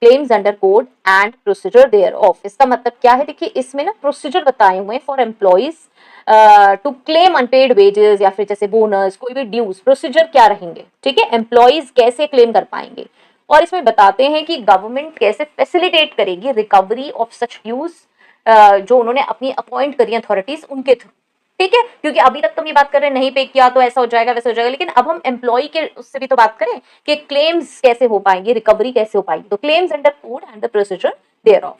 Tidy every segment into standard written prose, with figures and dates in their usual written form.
Claims under code and procedure thereof. इसका मतलब क्या है, देखिए इसमें ना प्रोसीजर बताए हुए हैं for employees to claim unpaid wages या फिर जैसे बोनस, कोई भी ड्यूज, प्रोसीजर क्या रहेंगे, ठीक है, एम्प्लॉइज कैसे क्लेम कर पाएंगे। और इसमें बताते हैं कि गवर्नमेंट कैसे फैसिलिटेट करेगी रिकवरी ऑफ सच ड्यूज जो उन्होंने अपनी अपॉइंट करी अथॉरिटीज उनके थ्रू, ठीक है, क्योंकि अभी तक तो हम ये बात कर रहे हैं नहीं पे किया तो ऐसा हो जाएगा वैसा हो जाएगा, लेकिन अब हम एम्प्लॉय के उससे भी तो बात करें कि क्लेम्स कैसे हो पाएंगे, रिकवरी कैसे हो पाएगी। तो claims under code and the procedure thereof.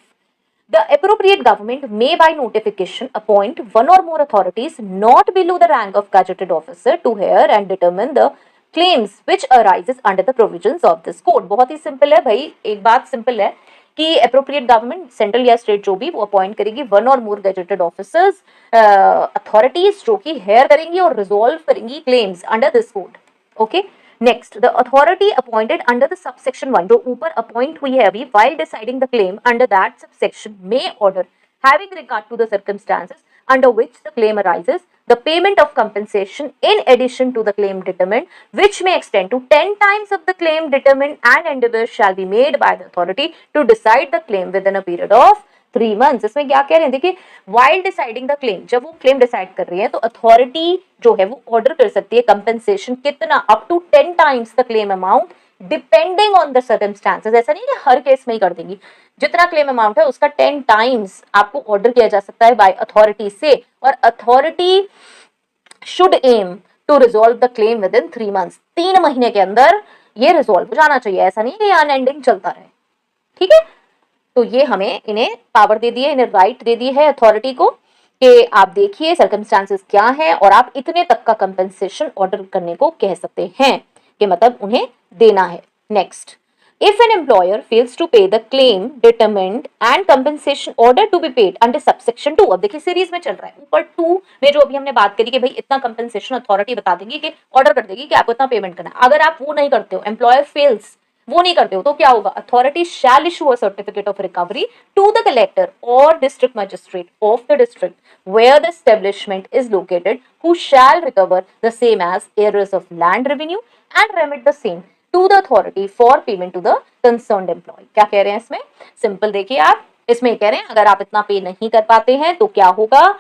The appropriate government may by notification appoint one or more authorities not below the rank of gazetted officer to hear and determine the claims which arises under the provisions of this code। बहुत ही simple है भाई, एक बात simple है कि appropriate government central या state जो भी वो अपॉइंट करेगी वन और मोर गैजेटेड ऑफिसर्स अथॉरिटीज जो कि हेयर करेंगी और रिजॉल्व करेंगी claims under this code. Okay, next the authority appointed under the subsection 1 जो ऊपर अपॉइंट हुई है अभी, while deciding the claim under that subsection may order having regard to the circumstances under which the claim arises the payment of compensation in addition to the claim determined which may extend to 10 times of the claim determined and endeavors shall be made by the authority to decide the claim within a period of 3 months। इसमें क्या कह रहे हैं, देखिए while deciding the claim, जब वो claim decide कर रही है तो अथॉरिटी जो है वो ऑर्डर कर सकती है कंपेंसेशन कितना, up to 10 times the claim amount depending on the circumstances. ऐसा नहीं कि हर केस में ही कर देंगी, जितना क्लेम अमाउंट है उसका 10 टाइम्स आपको ऑर्डर किया जा सकता है बाय अथॉरिटी से, और authority should aim to resolve the claim within 3 months. 3 महीने के अंदर ये रिजॉल्व हो जाना चाहिए, ऐसा नहीं कि अनएंडिंग चलता रहे, ठीक है। तो ये हमें इन्हें पावर दे दी है, इन्हें राइट दे दी है अथॉरिटी को कि आप देखिए सर्कमस्टांसेस क्या है और आप इतने तक का कंपेंसेशन ऑर्डर करने को कह सकते हैं, कि मतलब उन्हें देना है। Next, if an employer fails to pay the claim determined and compensation order to be paid under subsection 2। अब देखिए सीरीज में चल रहा है, ऊपर 2 में जो अभी हमने बात करी कि भाई इतना कंपेंसेशन अथॉरिटी बता देगी कि ऑर्डर कर देगी कि आपको इतना पेमेंट करना है। अगर आप वो नहीं करते हो, एम्प्लॉयर फेल्स, वो नहीं करते हो, तो क्या होगा, authority shall issue a certificate of recovery to the collector or district magistrate of the district where the establishment is located who shall recover the same as arrears of land revenue and remit the same to the authority for payment to the concerned employee. क्या कह रहे हैं इसमें, simple देखिए आप, इसमें कह रहे हैं अगर आप इतना पे नहीं कर पाते हैं तो क्या होगा,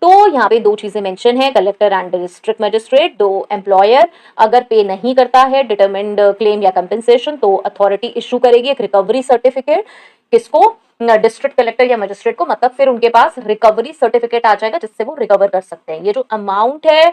तो यहाँ पे 2 चीजें मेंशन है, कलेक्टर एंड डिस्ट्रिक्ट मजिस्ट्रेट। दो, एम्प्लॉयर अगर पे नहीं करता है डिटरमिन्ड क्लेम या कंपेंसेशन तो अथॉरिटी इशू करेगी एक रिकवरी सर्टिफिकेट, किसको, डिस्ट्रिक्ट कलेक्टर या मजिस्ट्रेट को, मतलब फिर उनके पास रिकवरी सर्टिफिकेट आ जाएगा जिससे वो रिकवर कर सकते हैं। ये जो अमाउंट है